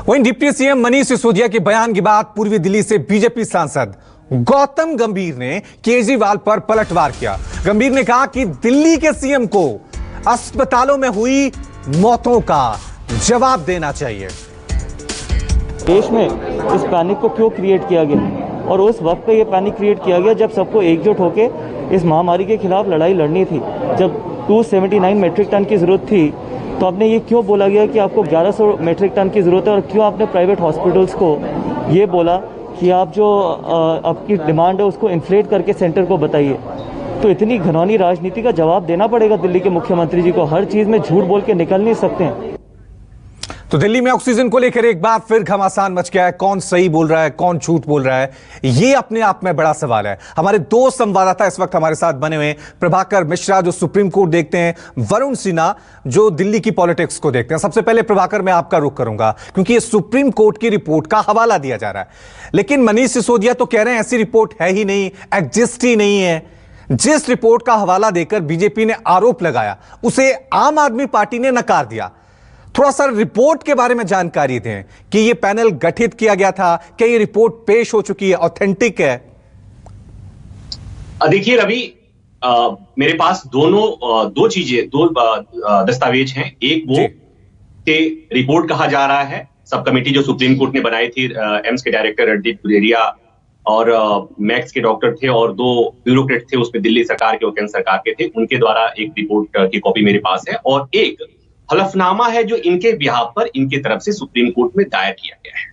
वहीं deputy CM Manish Sisodia के बयान के बाद पूर्वी दिल्ली से बीजेपी सांसद गौतम गंभीर ने केजरीवाल पर पलटवार किया। गंभीर ने कहा कि दिल्ली के सीएम को अस्पतालों में हुई मौतों का जवाब देना चाहिए। देश में इस पैनिक को क्यों क्रिएट किया गया और उस वक्त पे ये पैनिक क्रिएट किया गया जब सबको एकजुट होकर इस महामारी के खिलाफ लड़ाई लड़नी थी। जब 279 मेट्रिक टन की जरूरत थी तो आपने ये क्यों बोला गया कि आपको 1100 मेट्रिक टन की ज़रूरत है और क्यों आपने प्राइवेट हॉस्पिटल्स को ये बोला कि आप जो आपकी डिमांड है उसको इन्फ्लेट करके सेंटर को बताइए। तो इतनी घिनौनी राजनीति का जवाब देना पड़ेगा दिल्ली के मुख्यमंत्री जी को। हर चीज़ में झूठ बोल के निकल नहीं सकते हैं। तो दिल्ली में ऑक्सीजन को लेकर एक बार फिर घमासान मच गया है। कौन सही बोल रहा है, कौन झूठ बोल रहा है, यह अपने आप में बड़ा सवाल है। हमारे दो संवाददाता इस वक्त हमारे साथ बने हुए हैं। प्रभाकर मिश्रा जो सुप्रीम कोर्ट देखते हैं, वरुण सिन्हा जो दिल्ली की पॉलिटिक्स को देखते हैं। सबसे पहले प्रभाकर, मैं आपका रुख करूंगा क्योंकि यह सुप्रीम कोर्ट की रिपोर्ट का हवाला दिया जा रहा है, लेकिन मनीष सिसोदिया तो कह रहे हैं ऐसी रिपोर्ट है ही नहीं, एग्जिस्ट ही नहीं है। जिस रिपोर्ट का हवाला देकर बीजेपी ने आरोप लगाया उसे आम आदमी पार्टी ने नकार दिया। थोड़ा सा रिपोर्ट के बारे में जानकारी दें कि यह पैनल गठित किया गया था, क्या यह रिपोर्ट पेश हो चुकी है, ऑथेंटिक है? देखिए रवि, मेरे पास दो चीजें, दो दस्तावेज हैं। एक वो के रिपोर्ट कहा जा रहा है, सब कमेटी जो सुप्रीम कोर्ट ने बनाई थी, एम्स के डायरेक्टर रणदीप गुलेरिया और मैक्स के डॉक्टर थे और दो ब्यूरोक्रेट थे, उसमें दिल्ली सरकार के और केंद्र सरकार के थे, उनके द्वारा एक रिपोर्ट की कॉपी मेरे पास है। और एक हलफनामा है जो इनके बिहाफ पर इनके तरफ से सुप्रीम कोर्ट में दायर किया गया है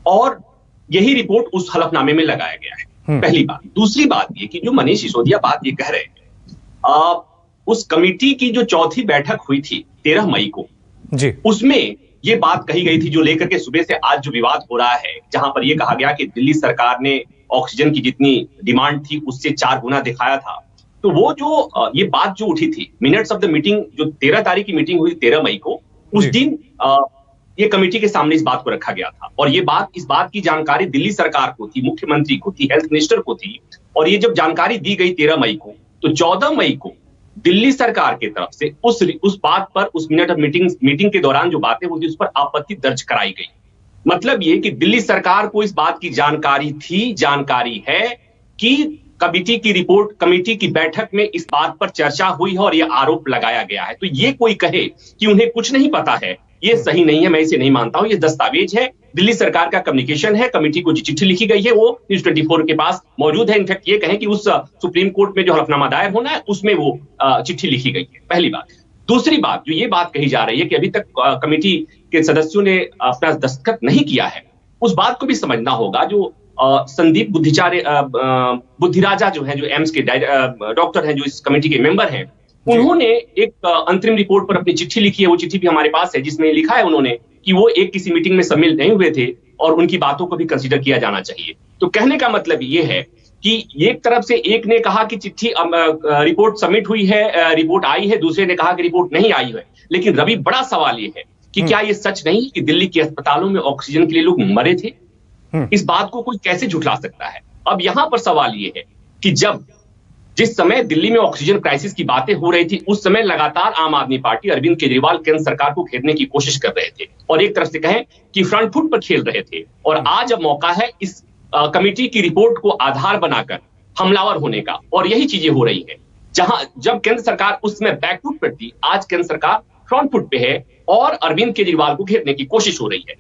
और यही रिपोर्ट उस हलफनामे में लगाया गया है। पहली बात। दूसरी बात ये कि जो मनीष सिसोदिया बात ये कह रहे हैं, उस कमेटी की जो चौथी बैठक हुई थी 13 मई को जी, उसमें ये बात कही गई थी जो लेकर के सुबह से आज जो विवाद हो रहा है, जहां पर यह कहा गया कि दिल्ली सरकार ने ऑक्सीजन की जितनी डिमांड थी उससे 4 गुना दिखाया था। तो वो जो ये बात जो उठी थी, मिनट्स ऑफ द मीटिंग, जो 13 तारीख की मीटिंग हुई 13 मई को, उस दिन ये कमेटी के सामने इस बात को रखा गया था और इस बात की जानकारी दिल्ली सरकार को थी, मुख्यमंत्री को थी, हेल्थ मिनिस्टर को थी। और ये जब जानकारी दी गई 13 मई को, तो 14 मई को दिल्ली सरकार की तरफ से उस बात पर, उस मिनट ऑफ मीटिंग के दौरान जो बातें हुई थी उस पर आपत्ति दर्ज कराई गई। मतलब ये कि दिल्ली सरकार को इस बात की जानकारी थी, जानकारी है कि कमेटी की रिपोर्ट, कमेटी की बैठक में इस बात पर चर्चा हुई है और यह आरोप लगाया गया है। तो ये कोई कहे कि उन्हें कुछ नहीं पता है, ये सही नहीं है, मैं इसे नहीं मानता हूं। ये दस्तावेज है, दिल्ली सरकार का कम्युनिकेशन है, कमेटी को जो चिट्ठी लिखी गई है वो न्यूज़ 24 के पास मौजूद है। इनफैक्ट ये कहें कि उस सुप्रीम कोर्ट में जो हलफनामा दायर होना है उसमें वो चिट्ठी लिखी गई है। पहली बात। दूसरी बात, जो ये बात कही जा रही है कि अभी तक कमेटी के सदस्यों ने अपना दस्तखत नहीं किया है, उस बात को भी समझना होगा। जो संदीप बुद्धिराजा जो है, जो एम्स के डॉक्टर हैं, जो इस कमेटी के मेंबर हैं, उन्होंने एक अंतरिम रिपोर्ट पर अपनी चिट्ठी लिखी है। वो चिट्ठी भी हमारे पास है, जिसमें लिखा है उन्होंने कि वो किसी मीटिंग में शामिल नहीं हुए थे और उनकी बातों को भी कंसीडर किया जाना चाहिए। तो कहने का मतलब ये है कि एक तरफ से एक ने कहा कि चिट्ठी रिपोर्ट सबमिट हुई है, रिपोर्ट आई है, दूसरे ने कहा कि रिपोर्ट नहीं आई है। लेकिन रवि, बड़ा सवाल ये है कि क्या ये सच नहीं कि दिल्ली के अस्पतालों में ऑक्सीजन के लिए लोग मरे थे? इस बात को कोई कैसे झुठला सकता है? अब यहां पर सवाल यह है कि जिस समय दिल्ली में ऑक्सीजन क्राइसिस की बातें हो रही थी, उस समय लगातार आम आदमी पार्टी, अरविंद केजरीवाल केंद्र सरकार को घेरने की कोशिश कर रहे थे और एक तरफ से कहें कि फ्रंट फुट पर खेल रहे थे। और आज अब मौका है इस कमेटी की रिपोर्ट को आधार बनाकर हमलावर होने का, और यही चीजें हो रही है। जब केंद्र सरकार उस समय बैकफुट पर थी, आज केंद्र सरकार फ्रंट फुट पे है और अरविंद केजरीवाल को घेरने की कोशिश हो रही है।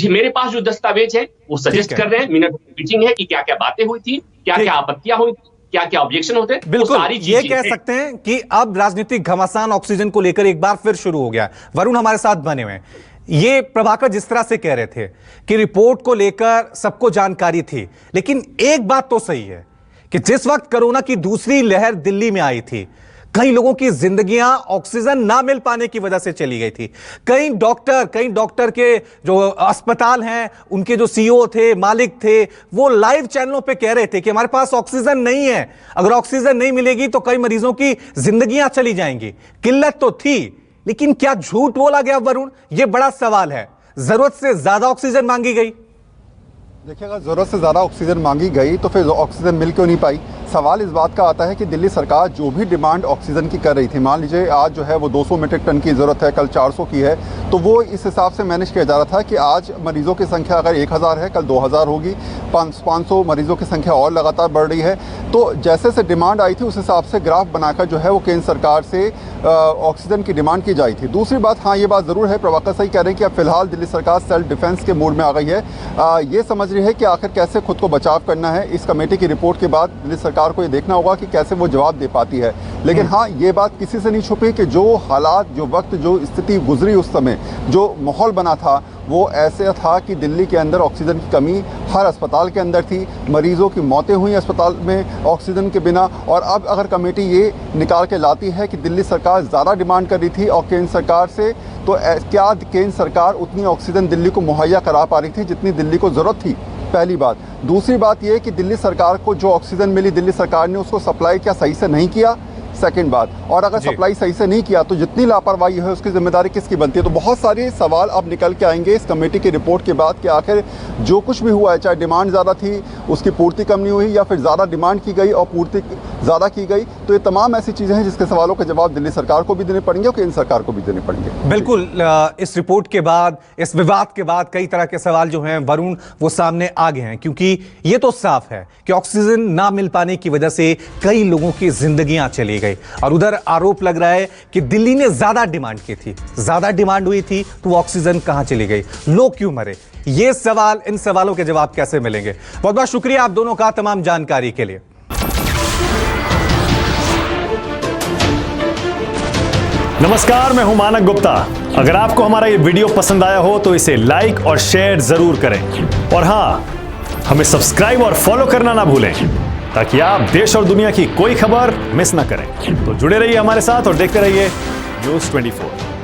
मेरे पास जो दस्तावेज है वो सजेस्ट कर रहे हैं, मिनट मीटिंग है, कि क्या क्या बातें हुई थी, क्या क्या आपत्तियां हुई, क्या क्या ऑब्जेक्शन होते। बिल्कुल, सारी ये कह सकते हैं कि अब राजनीतिक घमासान ऑक्सीजन को लेकर एक बार फिर शुरू हो गया। वरुण हमारे साथ बने हुए हैं। ये प्रभाकर जिस तरह से कह रहे थे कि रिपोर्ट को लेकर सबको जानकारी थी, लेकिन एक बात तो सही है कि जिस वक्त कोरोना की दूसरी लहर दिल्ली में आई थी, कई लोगों की जिंदगियां ऑक्सीजन ना मिल पाने की वजह से चली गई थी। कई डॉक्टर के जो अस्पताल हैं, उनके जो सीईओ थे, मालिक थे, वो लाइव चैनलों पे कह रहे थे कि हमारे पास ऑक्सीजन नहीं है, अगर ऑक्सीजन नहीं मिलेगी तो कई मरीजों की जिंदगियां चली जाएंगी। किल्लत तो थी, लेकिन क्या झूठ बोला गया वरुण? यह बड़ा सवाल है। जरूरत से ज्यादा ऑक्सीजन मांगी गई। देखिए, अगर जरूरत से ज्यादा ऑक्सीजन मांगी गई तो फिर ऑक्सीजन मिल क्यों नहीं पाई? सवाल इस बात का आता है कि दिल्ली सरकार जो भी डिमांड ऑक्सीजन की कर रही थी, मान लीजिए आज जो है वो 200 मीट्रिक टन की ज़रूरत है, कल 400 की है, तो वो इस हिसाब से मैनेज किया जा रहा था कि आज मरीज़ों की संख्या अगर 1000 है, कल 2000 होगी, 500 मरीज़ों की संख्या और लगातार बढ़ रही है। तो जैसे से डिमांड आई थी उस हिसाब से ग्राफ बनाकर जो है वो केंद्र सरकार से ऑक्सीजन की डिमांड की जाई थी। दूसरी बात, हाँ ये बात ज़रूर है, प्रभाकर सही कह रहे हैं कि अब फिलहाल दिल्ली सरकार सेल्फ डिफेंस के मूड में आ गई है। ये समझ रही है कि आखिर कैसे खुद को बचाव करना है। इस कमेटी की रिपोर्ट के बाद दिल्ली सरकार को ये देखना होगा कि कैसे वो जवाब दे पाती है। लेकिन हाँ ये बात किसी से नहीं छुपी कि जो हालात, जो वक्त, जो स्थिति गुजरी उस समय, जो माहौल बना था वो ऐसे था कि दिल्ली के अंदर ऑक्सीजन की कमी हर अस्पताल के अंदर थी, मरीज़ों की मौतें हुई अस्पताल में ऑक्सीजन के बिना। और अब अगर कमेटी ये निकाल के लाती है कि दिल्ली सरकार ज़्यादा डिमांड कर रही थी और केंद्र सरकार से, तो क्या केंद्र सरकार उतनी ऑक्सीजन दिल्ली को मुहैया करा पा रही थी जितनी दिल्ली को ज़रूरत थी? पहली बात। दूसरी बात ये कि दिल्ली सरकार को जो ऑक्सीजन मिली, दिल्ली सरकार ने उसको सप्लाई क्या सही से नहीं किया? सेकंड बात। और अगर सप्लाई सही से नहीं किया तो जितनी लापरवाही है उसकी जिम्मेदारी किसकी बनती है? तो बहुत सारे सवाल अब निकल के आएंगे इस कमेटी की रिपोर्ट के बाद कि आखिर जो कुछ भी हुआ है, चाहे डिमांड ज़्यादा थी उसकी पूर्ति कम नहीं हुई, या फिर ज़्यादा डिमांड की गई और पूर्ति ज़्यादा की गई, तो ये तमाम ऐसी चीज़ें हैं जिसके सवालों के जवाब दिल्ली सरकार को भी देने पड़ेंगे और केंद्र सरकार को भी देने पड़ेंगे। बिल्कुल, इस रिपोर्ट के बाद, इस विवाद के बाद कई तरह के सवाल जो हैं वरुण वो सामने आ गए हैं, क्योंकि ये तो साफ है कि ऑक्सीजन ना मिल पाने की वजह से कई लोगों की जिंदगियां चली गई। और उधर आरोप लग रहा है कि दिल्ली ने ज्यादा डिमांड की थी, ज्यादा डिमांड हुई थी तो वो ऑक्सीजन कहां चली गई, लोग क्यों मरे? ये सवाल, इन सवालों के जवाब कैसे मिलेंगे? बहुत बहुत शुक्रिया आप दोनों का तमाम जानकारी के लिए। नमस्कार, मैं हूं मानक गुप्ता। अगर आपको हमारा ये वीडियो पसंद आया हो तो इसे लाइक और शेयर जरूर करें, और हां, हमें सब्सक्राइब और फॉलो करना ना भूलें ताकि आप देश और दुनिया की कोई खबर मिस ना करें। तो जुड़े रहिए हमारे साथ और देखते रहिए न्यूज़ 24।